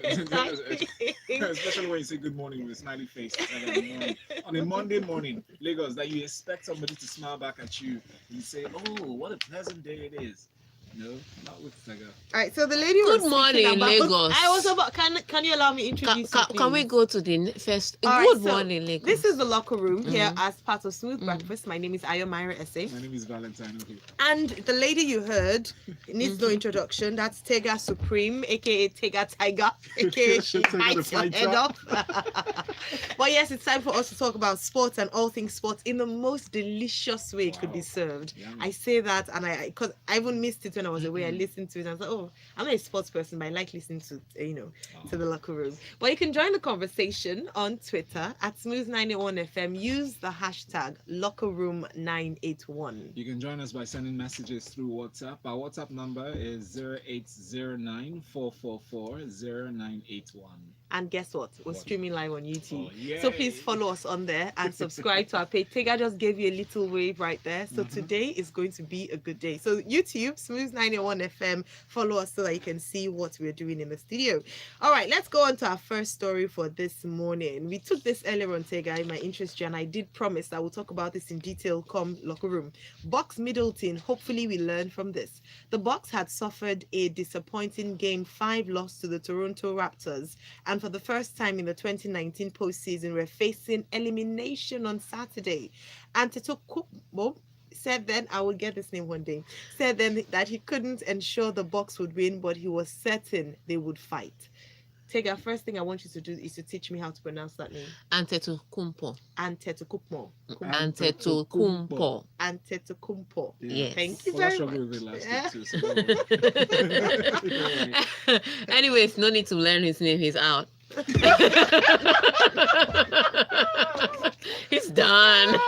Especially when you say good morning with a smiley face. It's like a morning. On a Monday morning, Lagos, that you expect somebody to smile back at you and you say, "Oh, what a pleasant day it is." No, not with Tega. All right, so the lady Good was morning, speaking about. Lagos. I was about. Can you allow me to introduce you, Can we please? go to the first? All Good right, so morning, Lagos. this is the locker room here as part of Smooth Breakfast. My name is Ayo Mairo Ese. My name is Valentine Ohu. And the lady you heard needs no introduction. That's Tega Supreme, aka Tega Tiger, aka she Tega the bites your head fighter. off. But yes, it's time for us to talk about sports and all things sports in the most delicious way it could be served. Yummy. I say that, and because I even missed it when I was away. I listened to it. And I was like, oh, I'm not a sports person, but I like listening to to the locker room. But you can join the conversation on Twitter at Smooth981FM. Use the hashtag LockerRoom981. You can join us by sending messages through WhatsApp. Our WhatsApp number is 0809-444-0981. And guess what? We're streaming live on YouTube. Oh, yay. So please follow us on there and subscribe to our page. Tega just gave you a little wave right there. So today is going to be a good day. So YouTube, Smooth981FM, follow us so that you can see what we're doing in the studio. All right, let's go on to our first story for this morning. We took this earlier on, Tega, in my interest, and I did promise that we'll talk about this in detail come locker room. Bucks Middleton, hopefully we learn from this. The Bucks had suffered a disappointing Game 5 loss to the Toronto Raptors, and for the first time in the 2019 postseason, we're facing elimination on Saturday. Antetokounmpo said then, I will get this name one day, said then that he couldn't ensure the Bucks would win, but he was certain they would fight. Tega, first thing I want you to do is to teach me how to pronounce that name. Antetokounmpo. Antetokounmpo. Antetokounmpo. Yes. Yes. Thank you I very struggled much. with it last week too. So Anyways, no need to learn his name. He's out. He's done.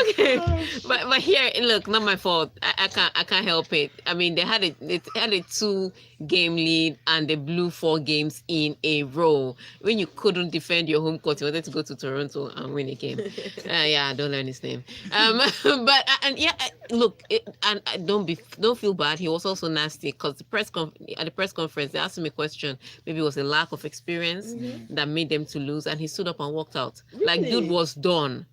Okay, but here, look, not my fault. I can't help it. I mean, they had a 2-game lead and they blew 4 games in a row. When you couldn't defend your home court, you wanted to go to Toronto and win a game. Yeah, don't learn his name. Look, don't feel bad. He was also nasty because at the press conference they asked him a question. Maybe it was a lack of experience that made them to lose, and he stood up and walked out. Really? Like, dude was done.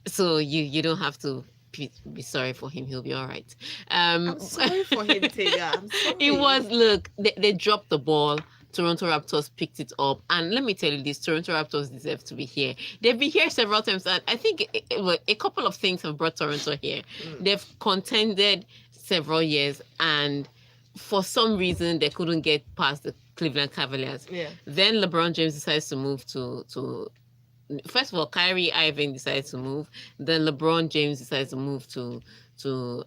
So you don't have to be sorry for him. He'll be all right. I'm sorry for him, Tega. I'm sorry. It was, look, they dropped the ball. Toronto Raptors picked it up, and let me tell you this: Toronto Raptors deserve to be here. They've been here several times, and I think a couple of things have brought Toronto here. They've contended several years, and for some reason they couldn't get past the Cleveland Cavaliers. Yeah. Then LeBron James decides to move to first of all, Kyrie Irving decides to move. Then LeBron James decides to move to the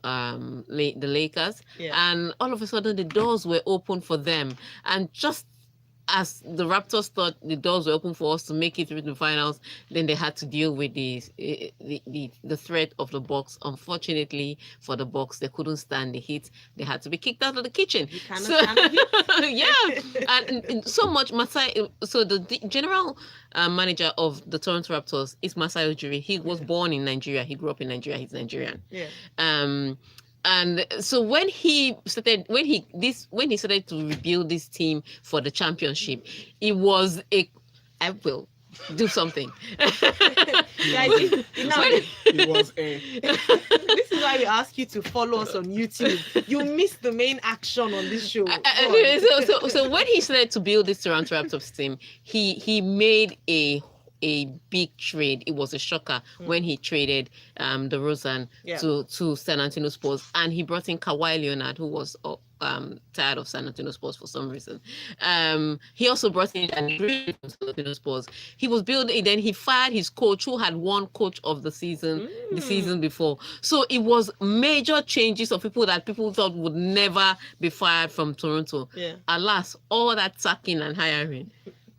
Lakers. Yeah. And all of a sudden the doors were open for them. And just as the Raptors thought the doors were open for us to make it through the finals, then they had to deal with the threat of the Bucks. Unfortunately for the Bucks, they couldn't stand the heat. They had to be kicked out of the kitchen. You cannot stand the heat. Yeah, and so much Masai. So the general manager of the Toronto Raptors is Masai Ujiri. He was born in Nigeria. He grew up in Nigeria. He's Nigerian. Yeah. And so when he started to rebuild this team for the championship, it was I will do something. it was a. This is why we ask you to follow us on YouTube. You missed the main action on this show. So when he started to build this Toronto Raptors team, he made a big trade. It was a shocker when he traded DeRozan to San Antonio Spurs, and he brought in Kawhi Leonard, who was tired of San Antonio Spurs for some reason. He also brought in Danny Green from San Antonio Spurs. He was building. Then he fired his coach, who had won Coach of the Season the season before. So it was major changes of people that people thought would never be fired from Toronto. Yeah. Alas, all that sacking and hiring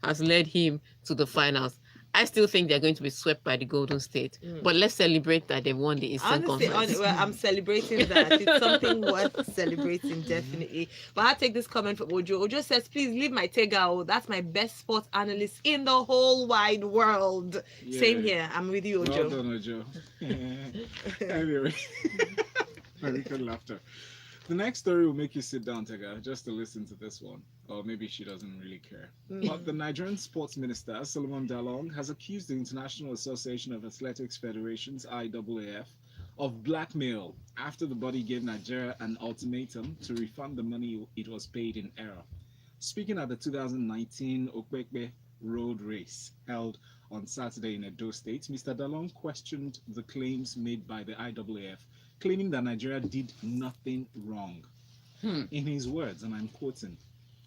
has led him to the finals. I still think they're going to be swept by the Golden State. But let's celebrate that they won the Eastern Conference. Well, I'm celebrating that. It's something worth celebrating, definitely. But I take this comment from Ojo. Ojo says, please leave my Tega. That's my best sports analyst in the whole wide world. Yeah. Same here. I'm with you, Ojo. Well done, Ojo. Anyway, very good laughter. The next story will make you sit down, Tega, just to listen to this one. Or maybe she doesn't really care. But the Nigerian sports minister, Solomon Dalong, has accused the International Association of Athletics Federations, IAAF, of blackmail after the body gave Nigeria an ultimatum to refund the money it was paid in error. Speaking at the 2019 Okpekpe road race held on Saturday in Edo State, Mr. Dalong questioned the claims made by the IAAF, claiming that Nigeria did nothing wrong. In his words, and I'm quoting,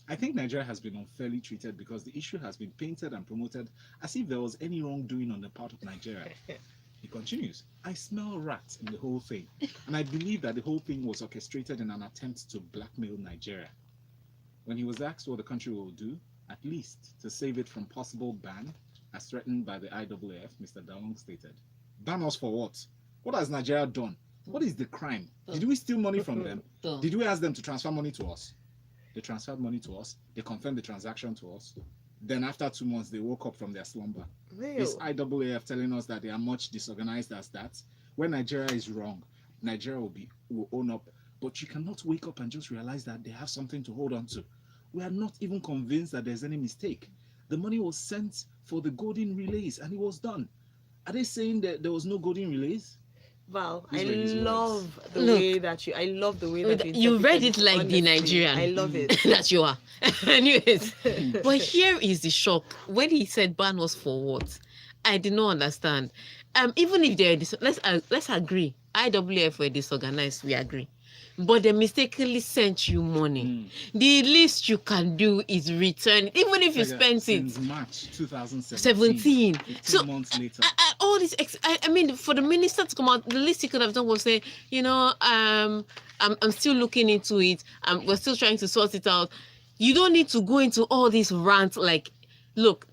"I think Nigeria has been unfairly treated because the issue has been painted and promoted as if there was any wrongdoing on the part of Nigeria." He continues, "I smell rats in the whole thing, and I believe that the whole thing was orchestrated in an attempt to blackmail Nigeria." When he was asked what the country will do, at least to save it from possible ban, as threatened by the IAAF, Mr. Dalong stated, "Ban us for what? What has Nigeria done? What is the crime? Did we steal money from them? Did we ask them to transfer money to us? They transferred money to us. They confirmed the transaction to us. Then after 2 months, they woke up from their slumber. This IAAF telling us that they are much disorganized as that. When Nigeria is wrong, Nigeria will own up. But you cannot wake up and just realize that they have something to hold on to. We are not even convinced that there's any mistake. The money was sent for the golden relays and it was done. Are they saying that there was no golden relays?" Wow, These I were his love the Look, way that you read it like the honestly, Nigerian. I love it. That you are. Anyways, but here is the shock. When he said ban was for what? I did not understand. Even if they're let's agree, IAAF were disorganized, we agree. But they mistakenly sent you money. The least you can do is return, even if you spent it since March 2017. 17. 18 months later. All this, I mean, for the minister to come out, the least he could have done was say, I'm still looking into it. We're still trying to sort it out. You don't need to go into all this rant. Like, look,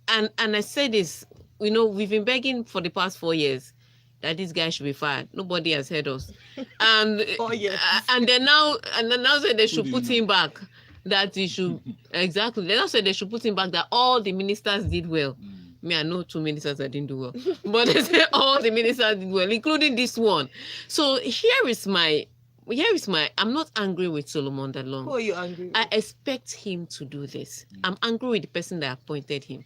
and I say this, we've been begging for the past 4 years that this guy should be fired. Nobody has heard us. And and then now say they should put him back. That he should exactly. They now say they should put him back. That all the ministers did well. Me, I know 2 ministers that didn't do well, but they say all the ministers did well, including this one. So here is my. I'm not angry with Solomon Dalong. Who are you angry with? I expect him to do this. I'm angry with the person that appointed him,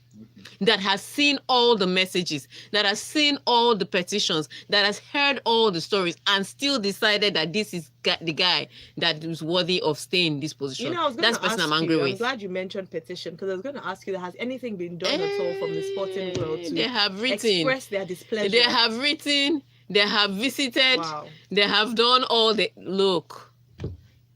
that has seen all the messages, that has seen all the petitions, that has heard all the stories, and still decided that this is the guy that is worthy of staying in this position. That's the person I'm angry with. I'm glad you mentioned petition, because I was going to ask you, has anything been done at all from the sporting world to they have written, express their displeasure? They have written. They have visited. Wow. They have done all the look.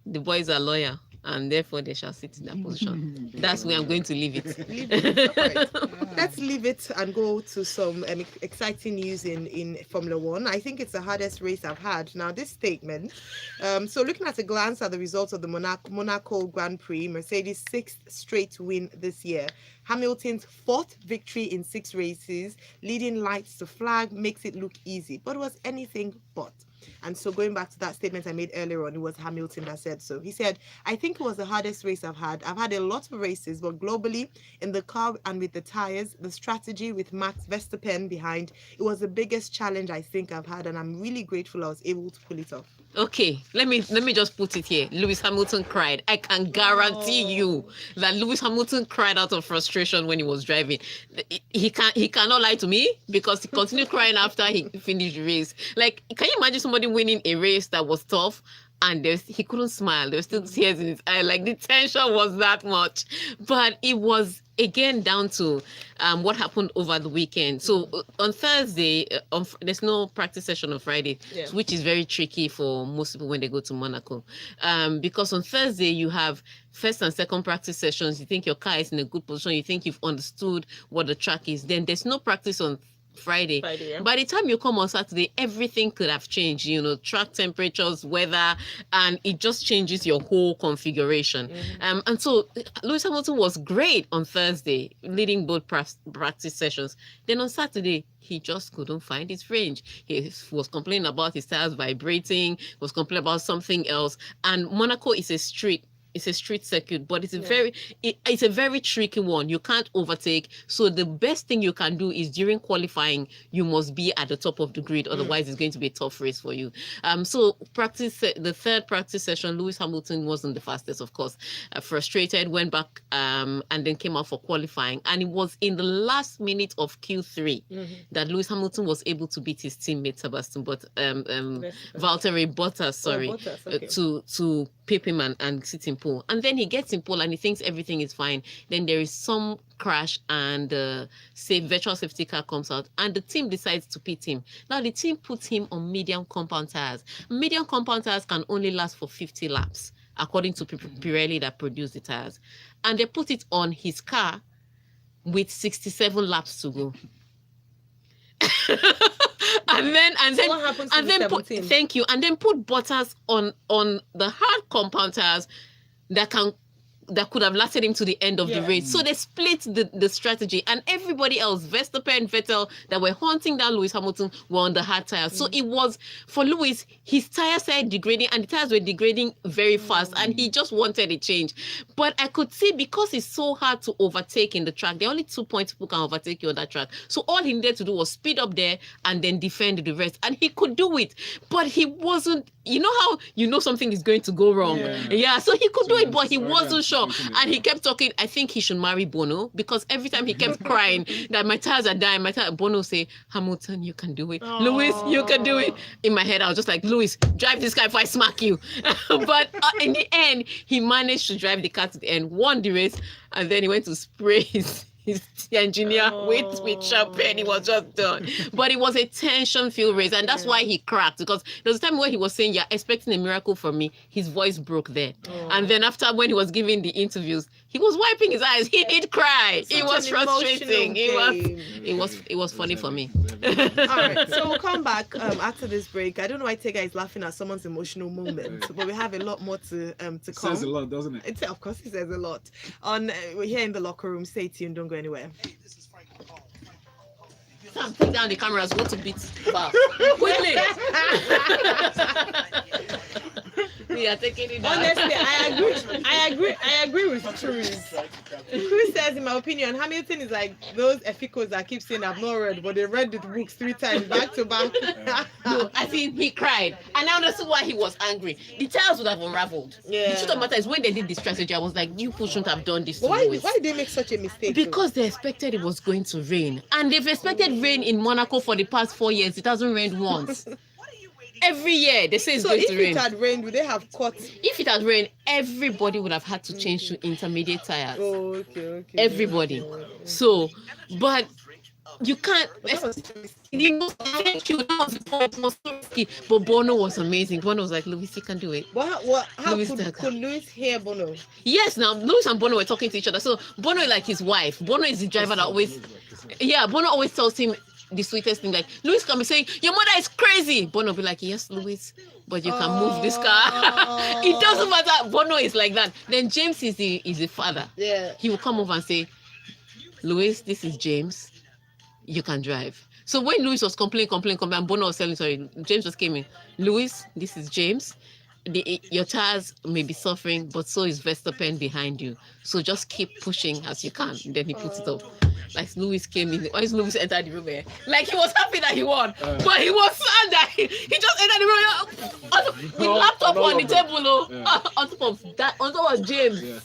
The boy is a lawyer, and therefore they shall sit in that position. That's where I'm going to leave it. Right. Let's leave it and go to some exciting news in Formula One. I think it's the hardest race I've had. Now, this statement. So, looking at a glance at the results of the Monaco Grand Prix, Mercedes' 6th straight win this year. Hamilton's 4th victory in 6 races, leading lights to flag, makes it look easy, but it was anything but. And so going back to that statement I made earlier on, it was Hamilton that said so. He said, "I think it was the hardest race I've had. I've had a lot of races, but globally, in the car and with the tires, the strategy with Max Verstappen behind, it was the biggest challenge I think I've had, and I'm really grateful I was able to pull it off." Okay, let me just put it here. Lewis Hamilton cried. I can guarantee you that Lewis Hamilton cried out of frustration when he was driving. He cannot lie to me, because he continued crying after he finished the race. Like, can you imagine somebody winning a race that was tough and he couldn't smile? There were still tears in his eye. Like, the tension was that much. But it was again down to what happened over the weekend. So on Thursday, there's no practice session on Friday, which is very tricky for most people when they go to Monaco. Because on Thursday, you have first and second practice sessions. You think your car is in a good position. You think you've understood what the track is. Then there's no practice on Friday. Yeah. By the time you come on Saturday, everything could have changed, track temperatures, weather, and it just changes your whole configuration. And so Lewis Hamilton was great on Thursday, leading both practice sessions. Then on Saturday, he just couldn't find his range. He was complaining about his tires vibrating, was complaining about something else. And Monaco is a street it's a street circuit, but it's a very tricky one. You can't overtake. So the best thing you can do is during qualifying, you must be at the top of the grid. Otherwise, it's going to be a tough race for you. So the third practice session, Lewis Hamilton wasn't the fastest, of course. Frustrated, went back and then came out for qualifying. And it was in the last minute of Q3 that Lewis Hamilton was able to beat his teammate Sebastian, but Valtteri Bottas, to pip him and sit in pole. And then he gets in pole and he thinks everything is fine. Then there is some crash and virtual safety car comes out and the team decides to pit him. Now the team puts him on medium compound tires. Medium compound tires can only last for 50 laps, according to Pirelli that produced the tires. And they put it on his car with 67 laps to go. and then what happens to thank you, and then put Bottas on the hard compound tires that could have lasted him to the end of the race. So they split the strategy, and everybody else, Verstappen, Vettel, that were hunting down Lewis Hamilton were on the hard tires. So it was, for Lewis, his tires started degrading, and the tires were degrading very fast, and he just wanted a change. But I could see, because it's so hard to overtake in the track, there are only 2 points people can overtake you on that track. So all he needed to do was speed up there and then defend the rest. And he could do it, but he wasn't, you know how something is going to go wrong? Yeah, so he could do it, but he wasn't sure. And he kept talking, I think he should marry Bono, because every time he kept crying that my tires are dying, Bono say, Hamilton, you can do it. Aww. Lewis, you can do it. In my head, I was just like, Lewis, drive this car if I smack you. But in the end, he managed to drive the car to the end, won the race, and then he went to spray his engineer with champagne. He was just done. But it was a tension-filled race, and that's why he cracked, because there was a time when he was saying, you're expecting a miracle from me. His voice broke there. And then after, when he was giving the interviews, he was wiping his eyes. He did cry. It was frustrating. It was funny for me. All right, so we'll come back after this break. I don't know why Tega is laughing at someone's emotional moment, but we have a lot more to come. It says a lot, doesn't it? Of course, it says a lot. We're here in the locker room. Stay tuned. Don't go anywhere. Sam, take down the cameras. Go to beat bar quickly. We are taking it down. Honestly, I agree with Chris. Chris says, in my opinion, Hamilton is like those Eficos that keep saying I've not read, but they read the books 3 times back to back. No, I think he cried, and I understood why he was angry. The tires would have unraveled. The truth of the matter is, when they did the strategy, I was like, you people shouldn't have done this. Why did they make such a mistake? Because they expected it was going to rain, and they've expected rain in Monaco for the past 4 years. It hasn't rained once. Every year they say it's going to rain. So if it had rained, would they have caught? If it had rained, everybody would have had to change to intermediate tires. Oh, okay. Everybody. So, but you can't. Thank you. That was the point. It was so risky. But Bono was amazing. Bono was like, Lewis, you can do it. How could Lewis hear Bono? Yes, now Lewis and Bono were talking to each other. So Bono is like his wife. Bono is the driver that always. Yeah, Bono always tells him the sweetest thing, like, Lewis can be saying, your mother is crazy. Bono be like, yes, Lewis, but you can move this car. It doesn't matter. Bono is like that. Then James is the father. Yeah. He will come over and say, Lewis, this is James. You can drive. So when Lewis was complaining, and Bono was telling, sorry, James just came in. Lewis, this is James. Your tires may be suffering, but so is Verstappen behind you. So just keep pushing as you can. Then he puts it up. Like Lewis came in. Why is Lewis entered the room here? Like he was happy that he won, but he was sad that he just entered the room with laptop on the table. On top of James. Yeah.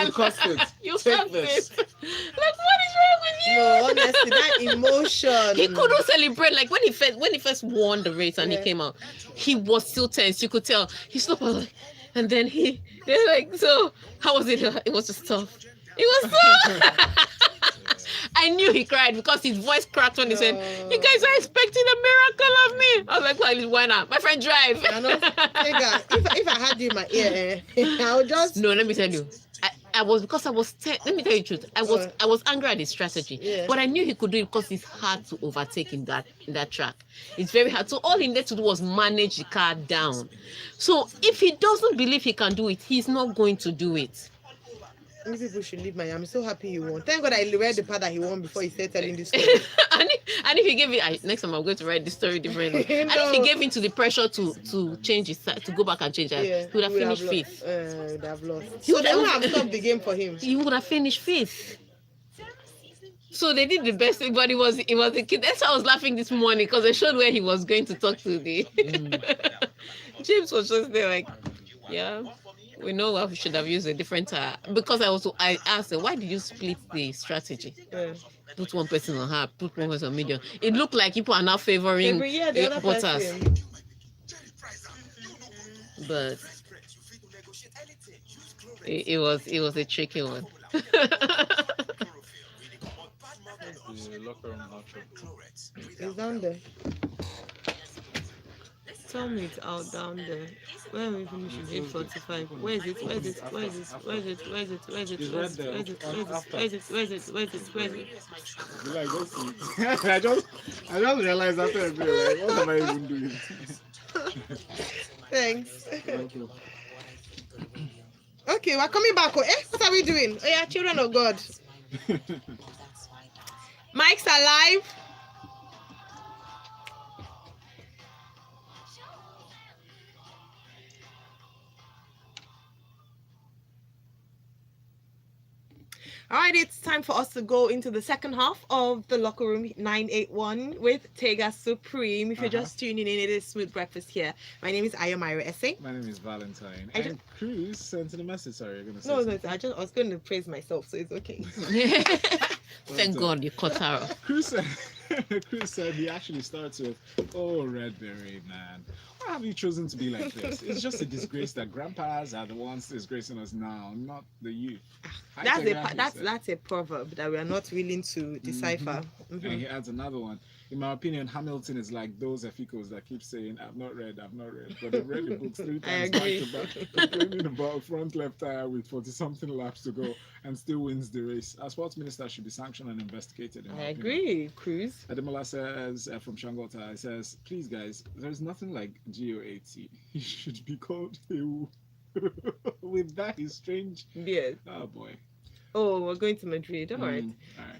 You cost it. You cost it. Like, what is wrong with you? No, honestly, that emotion. He couldn't celebrate. Like when he first won the race and he came out, he was still tense. You could tell. He stopped and then they're like, so how was it? It was just tough. It was so. I knew he cried because his voice cracked when he said, you guys are expecting a miracle of me. I was like, well, why not? My friend, drive. I know. If I had you in my ear, I would just... No, let me tell you. Let me tell you the truth. I was angry at his strategy, but I knew he could do it because it's hard to overtake in that track. It's very hard. So all he needed to do was manage the car down. So if he doesn't believe he can do it, he's not going to do it. These people should leave Miami. I'm so happy he won. Thank God I read the part that he won before he started telling this story. and if he gave it, next time I'm going to write the story differently. And if he gave into the pressure to change his side, to go back and change it, he would have finished fifth. Would have lost. So they would have stopped the game for him. He would have finished fifth. So they did the best thing, but it was the kid. That's why I was laughing this morning because they showed where he was going to talk to the. James was just there like, yeah, we know what we should have used a different tire. Because I asked him, why did you split the strategy? Put one person on hard, put one person on medium. It looked like people are now favoring Bottas. But it was a tricky one. It's down there. Tell me it's out down there. Where we finish is 8:45. Where is it? Where is it? Where is it? Where is it? Where is it? Where is it? Where is it? Where is it? Where is it? Where is it? Where is it? Where is it? I just realized after a bit, like, what am I even doing? Thanks. Thank you. Okay, we're coming back. What are we doing? Oh yeah, children of God. Mike's alive. All right, it's time for us to go into the second half of the Locker Room 981 with Tega Supreme. If you're just tuning in, it is Smooth Breakfast here. My name is Ayo Mairo Ese. My name is Valentine. And Cruz sent in a message. Sorry, you're going to say No, I was going to praise myself, so it's okay. Thank God you cut her off. Cruz said he actually starts with, "Oh, Red Beret, man. Why have you chosen to be like this? It's just a disgrace that grandpas are the ones disgracing us now, not the youth." That's a proverb that we are not willing to decipher. And he adds another one. In my opinion, Hamilton is like those Eficos that keep saying, I've not read, but they've read the books 3 times back to back, complaining about front left tire with 40-something laps to go and still wins the race. Our sports minister should be sanctioned and investigated. I agree, Cruz. Ademola says, from Shangota, he says, please guys, there's nothing like GOAT. He should be called Ewu. With that, he's strange. Yes. Oh boy. Oh, we're going to Madrid. All right.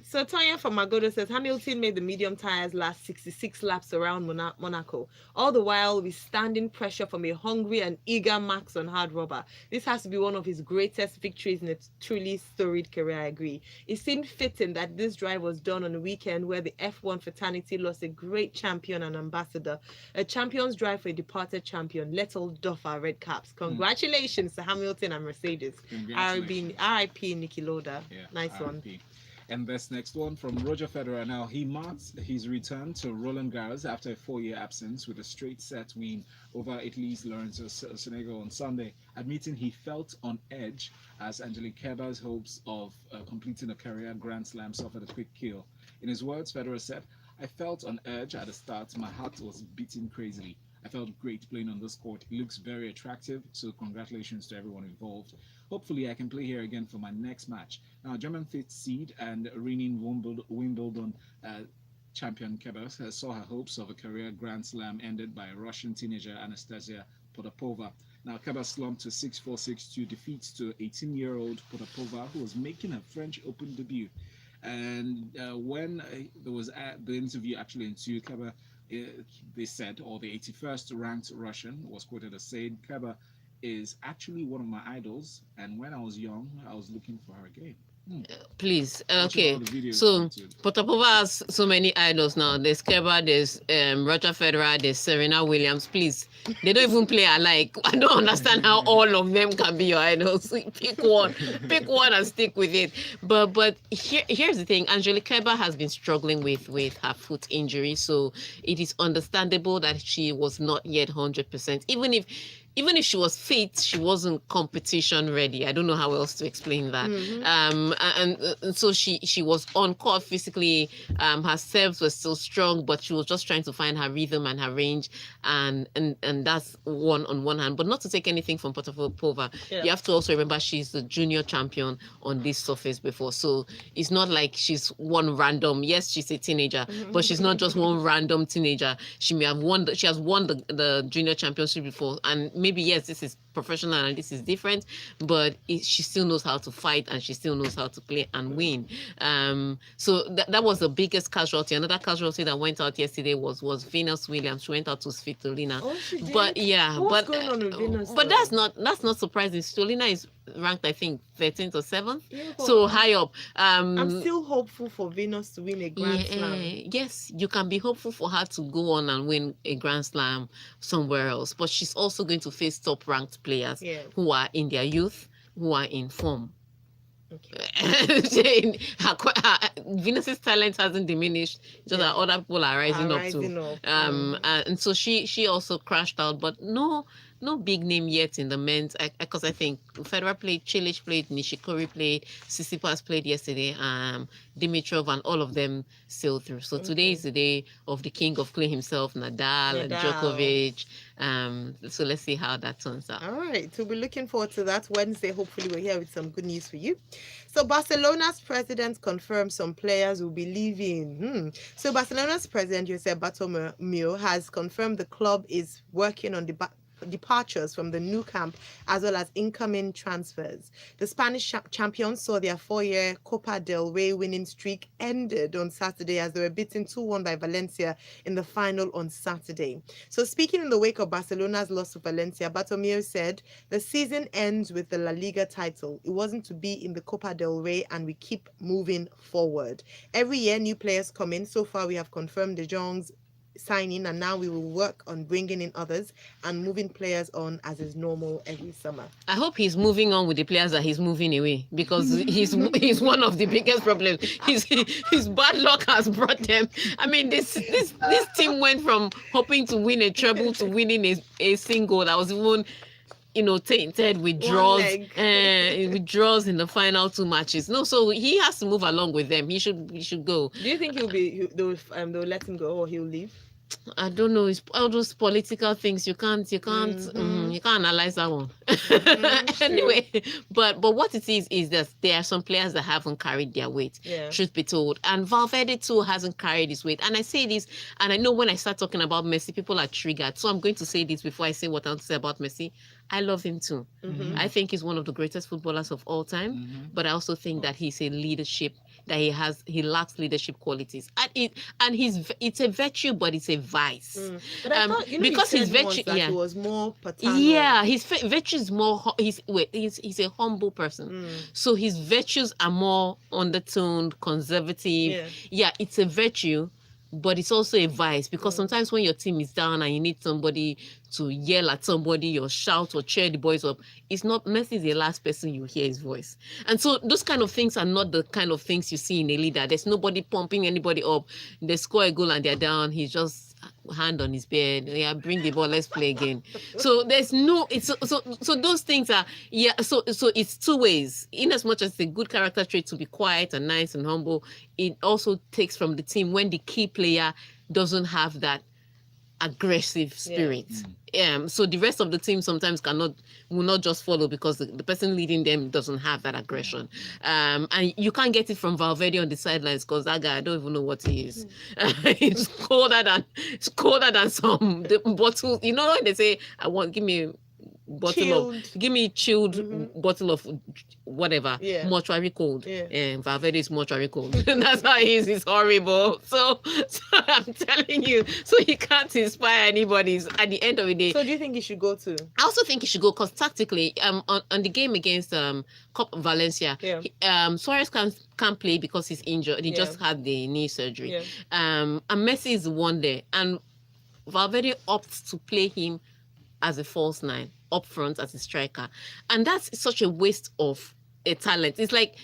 So Tonya from Magodo says Hamilton made the medium tires last 66 laps around Monaco. All the while withstanding pressure from a hungry and eager Max on hard rubber. This has to be one of his greatest victories in a truly storied career, I agree. It seemed fitting that this drive was done on a weekend where the F1 fraternity lost a great champion and ambassador. A champion's drive for a departed champion. Let's all doff our red caps. Congratulations to Hamilton and Mercedes. R.I.P. Niki Lauda. Yeah, nice R.I.P. one. And this next one from Roger Federer. Now, he marks his return to Roland Garros after a 4-year absence with a straight set win over Italy's Lorenzo Sonego on Sunday, admitting he felt on edge as Angelique Kerber's hopes of completing a career Grand Slam suffered a quick kill. In his words, Federer said, "I felt on edge at the start. My heart was beating crazily. I felt great playing on this court. It looks very attractive, so congratulations to everyone involved. Hopefully I can play here again for my next match." Now, German fifth seed and reigning Wimbledon champion Kerber saw her hopes of a career Grand Slam ended by Russian teenager Anastasia Potapova. Now, Kerber slumped to 6-4, 6-2 defeat to 18-year-old Potapova, who was making her French Open debut. And when there was the interview actually ensued, Kerber, they said, or the 81st ranked Russian was quoted as saying, "Kerber is actually one of my idols, and when I was young, I was looking for her again." Please, okay. So Potapova has so many idols now. There's Kerber, there's Roger Federer, there's Serena Williams. Please, they don't even play alike. I don't understand how all of them can be your idols. Pick one and stick with it. But here's the thing: Angelique Kerber has been struggling with her foot injury, so it is understandable that she was not yet 100%. Even if she was fit, she wasn't competition ready. I don't know how else to explain that. And so she was on court physically. Her serves were still strong, but she was just trying to find her rhythm and her range. And that's on one hand. But not to take anything from Potapova. Yeah. You have to also remember she's the junior champion on this surface before. So it's not like she's one random. Yes, she's a teenager, but she's not just one random teenager. She has won the junior championship before, and maybe yes, this is professional and this is different, but she still knows how to fight and she still knows how to play and win. So that was the biggest casualty. Another casualty that went out yesterday was Venus Williams. She went out to Svitolina. Oh, she did? But yeah, What's going on with Venus? But that's not surprising. Svitolina is ranked, I think, 13th or 7th. Yeah, so high up. I'm still hopeful for Venus to win a Grand Slam. Yes, you can be hopeful for her to go on and win a Grand Slam somewhere else. But she's also going to face top-ranked players who are in their youth, who are in form. Okay. Venus's talent hasn't diminished, just that other people are rising up too. And so she also crashed out, but no big name yet in the men's, because I think Federer played, Cilic played, Nishikori played, Tsitsipas played yesterday, Dimitrov, and all of them sailed through. So today is the day of the king of clay himself, Nadal and Djokovic. So let's see how that turns out. All right, so we're looking forward to that. Wednesday, hopefully we're here with some good news for you. So Barcelona's president confirmed some players will be leaving. So Barcelona's president, Josep Bartomeu, has confirmed the club is working on departures from the new camp as well as incoming transfers. The Spanish champions saw their 4-year Copa del Rey winning streak ended on Saturday as they were beaten 2-1 by Valencia in the final on Saturday. So speaking in the wake of Barcelona's loss to Valencia, Bartomeu said the season ends with the La Liga title. It wasn't to be in the Copa del Rey and we keep moving forward. Every year new players come in. So far we have confirmed De Jong's signing, and now we will work on bringing in others and moving players on as is normal every summer. I hope he's moving on with the players that he's moving away, because he's one of the biggest problems. His bad luck has brought them. I mean, this team went from hoping to win a treble to winning a single that was even tainted with draws in the final 2 matches. No, so he has to move along with them. He should go. Do you think they'll let him go or he'll leave? I don't know. It's all those political things. You can't analyze that one. Anyway, but what it is that there are some players that haven't carried their weight. Truth be told, and Valverde too hasn't carried his weight. And I say this, and I know when I start talking about Messi, people are triggered. So I'm going to say this before I say what I want to say about Messi. I love him too. I think he's one of the greatest footballers of all time. But I also think that he's a leadership. He lacks leadership qualities, and it's a virtue, but it's a vice. But I thought, because his virtue, he was more paternal. Yeah, his virtue is more. He's a humble person, so his virtues are more undertoned, conservative. Yeah, it's a virtue, but it's also a vice, because sometimes when your team is down and you need somebody to yell at somebody or shout or cheer the boys up, it's not Messi is the last person you hear his voice. And so those kind of things are not the kind of things you see in a leader. There's nobody pumping anybody up. They score a goal and they're down. He's just hand on his bed. Yeah, bring the ball, let's play again. So there's no, it's so those things are, so it's two ways. In as much as it's a good character trait to be quiet and nice and humble, it also takes from the team when the key player doesn't have that aggressive spirit. So the rest of the team sometimes will not just follow because the person leading them doesn't have that aggression. And you can't get it from Valverde on the sidelines, because that guy, I don't even know what he is. It's colder than some bottles. You know when they say, give me chilled bottle of whatever, mortuary cold. Valverde is mortuary cold. That's how he is. He's horrible. So I'm telling you, so he can't inspire anybody at the end of the day. So do you think he should go too? I also think he should go, because tactically, on the game against Valencia, Suarez can't play because he's injured. He just had the knee surgery. And Messi is the one there, and Valverde opts to play him as a false nine up front as a striker, and that's such a waste of a talent. It's like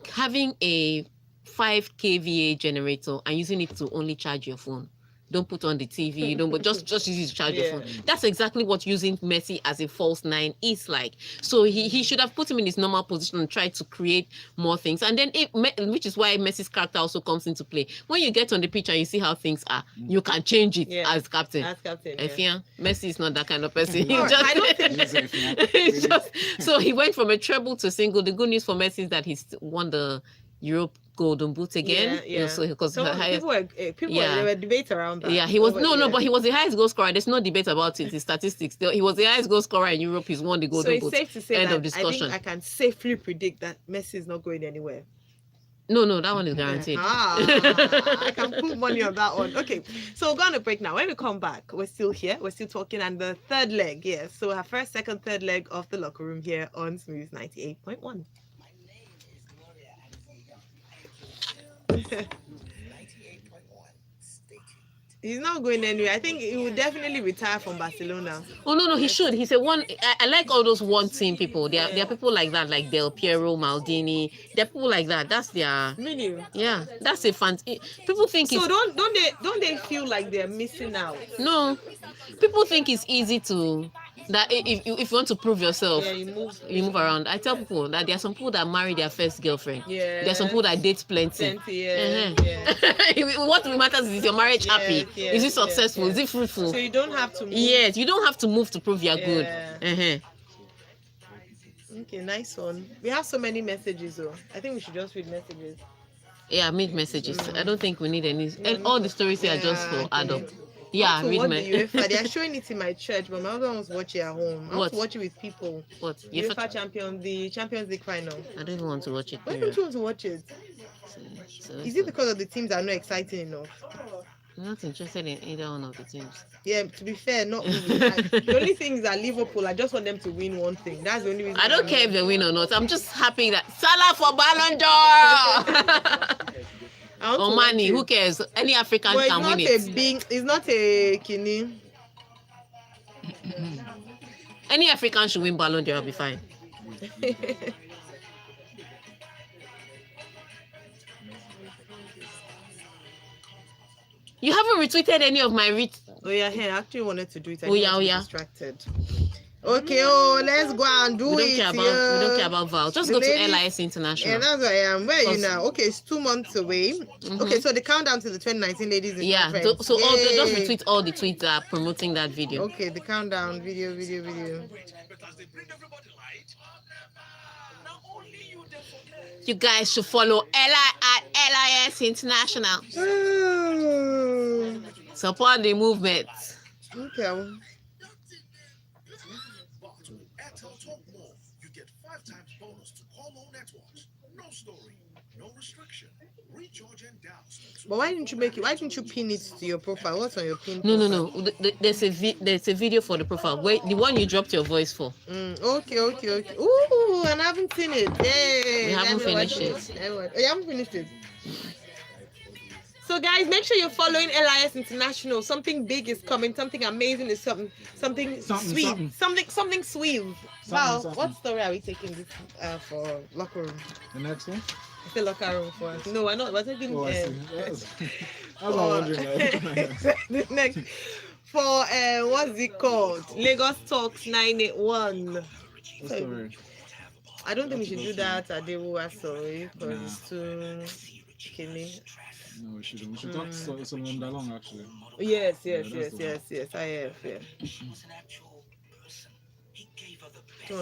having a 5 kVA generator and using it to only charge your phone. Don't put on the TV, but just use it to charge your phone. That's exactly what using Messi as a false nine is like. So he should have put him in his normal position and tried to create more things. And then, which is why Messi's character also comes into play. When you get on the pitch and you see how things are, you can change it as captain. Messi is not that kind of person. So he went from a treble to single. The good news for Messi is that he's won the Europe Golden Boot again. Yeah. So because People there were debates around that. Yeah, he was but he was the highest goal scorer. There's no debate about it. His statistics. He was the highest goal scorer in Europe. He's won the Golden Boot. So it's safe to say End that of discussion. I think I can safely predict that Messi is not going anywhere. No, that one is guaranteed. I can put money on that one. Okay, so we're going to break now. When we come back, we're still here. We're still talking, and the third leg, yeah. So our first, second, third leg of the locker room here on Smooth 98.1. He's not going anywhere. I think he will definitely retire from Barcelona. Oh no, he should. He's I like all those one team people. There are people like that, like Del Piero, Maldini. There are people like that. That's their Really. Yeah, that's a fan. People think so. Don't they feel like they're missing out? No, people think it's easy to. That if you want to prove yourself, you move around. I tell people that there are some people that marry their first girlfriend. Yeah. There are some people that date plenty. Yeah. What matters is your marriage happy? Yes, is it successful? Is it fruitful? So you don't have to move. Yes, you don't have to move to prove you're good. Okay, nice one. We have so many messages though. I think we should just read messages. Yeah, read messages. I don't think we need any. And all the stories here are just for adults. Yeah, read my. They are showing it in my church, but my husband wants to watch it at home. I want to watch it with people. What? UEFA Champions League final. I don't even want to watch it. Why don't you want to watch it? Is it because of the teams are not exciting enough? I'm not interested in either one of the teams. Yeah, to be fair, not really. The only thing is that Liverpool, I just want them to win one thing. That's the only reason. I don't care if they win or not. I'm just happy that Salah for Ballon d'Or. Or money, who cares? Any African can win it. It's not a kidney. Any African should win Ballon d'Or, I'll be fine. You haven't retweeted any of my Oh yeah, I actually wanted to do it. Distracted. Okay, let's go and do it. We don't care about Val. Just go to LIS International. Yeah, that's where I am. Where are you now? Okay, it's 2 months away. Okay, so the countdown to the 2019 ladies in conference. So just retweet all the tweets that are promoting that video. Okay, the countdown video. You guys should follow LIS International. Support the movement. Okay. But why didn't you pin it to your profile? What's on your pin? No. There's a video for the profile. Wait, the one you dropped your voice for. Okay. Ooh, and I haven't seen it. Yay! We haven't finished it. Oh, you haven't finished it. So guys, make sure you're following LIS International. Something big is coming. Something amazing is something sweet. Something sweet. Wow, what story are we taking this for locker room? The next one? It's the locker room for us. No, we're not. We're taking. I was wondering. The next for what's it called? Lagos Talks 981. Story? I don't think we should do that at the story because it's too skinny. No, we shouldn't. We should talk to someone that long, actually. Yes. I have. Yeah.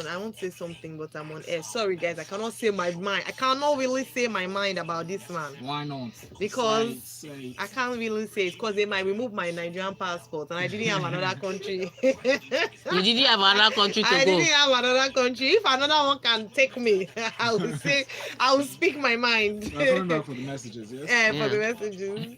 I won't say something, but I'm on air. Sorry, guys. I cannot say my mind. I cannot really say my mind about this man. Why not? Because I can't really say it because they might remove my Nigerian passport and I didn't have another country. You didn't have another country to go. I didn't have another country. If another one can take me, I will speak my mind. I'm coming back for the messages, yes? Yeah, for the messages.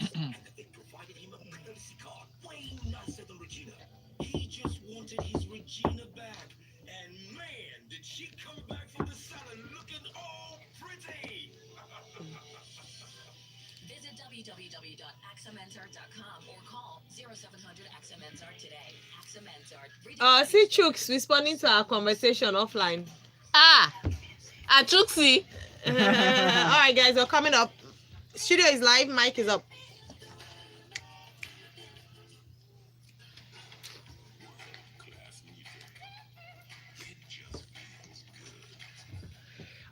www.axamentor.com or call 0700 Axamentor today. Axamentor. See Chooks responding to our conversation offline. Chooksy. All right, guys, we're coming up. Studio is live. Mic is up.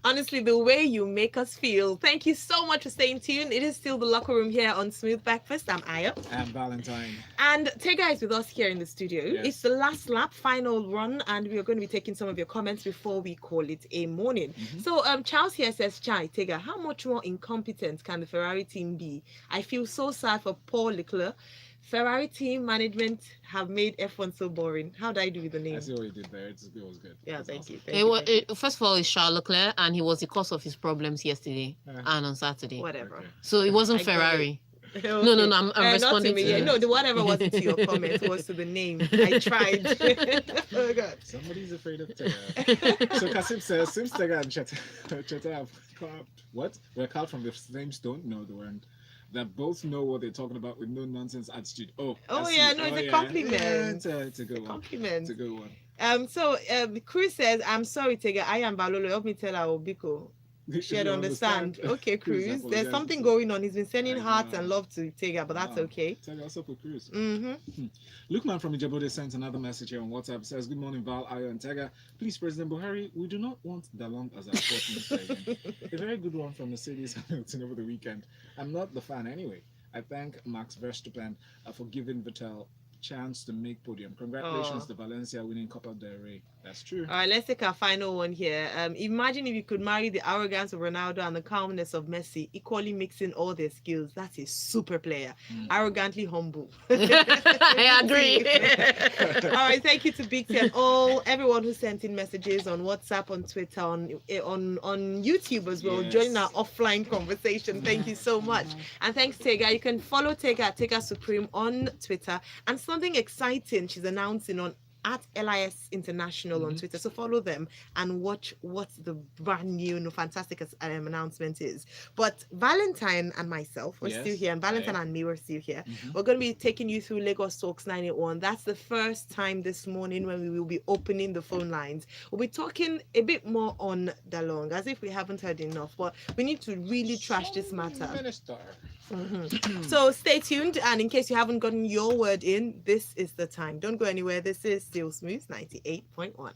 Honestly, the way you make us feel. Thank you so much for staying tuned. It is still the locker room here on Smooth Breakfast. I'm Ayo. And Valentine. And Tega is with us here in the studio. Yes. It's the last lap, final run, and we are going to be taking some of your comments before we call it a morning. So Charles here says, Chai, Tega, how much more incompetent can the Ferrari team be? I feel so sad for Paul Leclerc. Ferrari team management have made F1 so boring. How did I do with the name? I see what you did there. It was good. Yeah, That's thank awesome. you. Thank you. First of all, it's Charles Leclerc, and he was the cause of his problems yesterday and on Saturday. Whatever. Okay. So it wasn't I got Ferrari. Okay. No, I'm Not responding to me. to Yeah, no, the whatever wasn't to your comment, it was to the name. I tried. Oh God. Somebody's afraid of Tega. So Kasim says, since Tega and Cheta have carved what? They're carved from the same stone? No, they weren't. That both know what they're talking about with no nonsense attitude. Oh Yeah, no, it's a compliment. Yeah, it's a good one. Compliment. It's a good one. So Cruz says, I'm sorry, Tega. I am Balolo. Help me tell our Biko. She'd understand. Okay, Cruz, Cruz. apologize There's for something that. going on. He's been sending I hearts know. and love to Tega, but that's okay. Tega also for Cruz. Mm-hmm. Lukman from Ijabode sent another message here on WhatsApp. Says, good morning, Val, Ayo, and Tega. Please, President Buhari, we do not want Dalong as our fourth minister again. A very good one from Mercedes Hamilton over the weekend. I'm not the fan anyway. I thank Max Verstappen for giving Vettel chance to make podium. Congratulations to Valencia winning Copa del Rey. That's true. All right, let's take our final one here. Imagine if you could marry the arrogance of Ronaldo and the calmness of Messi, equally mixing all their skills. That's a super player. Arrogantly humble. I agree. All right, thank you to Big T and everyone who sent in messages on WhatsApp, on Twitter, on YouTube as well, Yes. joining our offline conversation. Thank you so much. And thanks, Tega. You can follow Tega at Tega Supreme on Twitter. And something exciting she's announcing on at LIS International on Twitter. So follow them and watch what the brand new fantastic announcement is. But Valentine and myself, we're still here, and Valentine and me, we're still here. We're going to be taking you through Lagos Talks 981. That's the first time this morning when we will be opening the phone lines. We'll be talking a bit more on Dalong, as if we haven't heard enough, but we need to really trash this matter. Minister. So stay tuned, and in case you haven't gotten your word in, this is the time. Don't go anywhere. This is Still Smooth 98.1.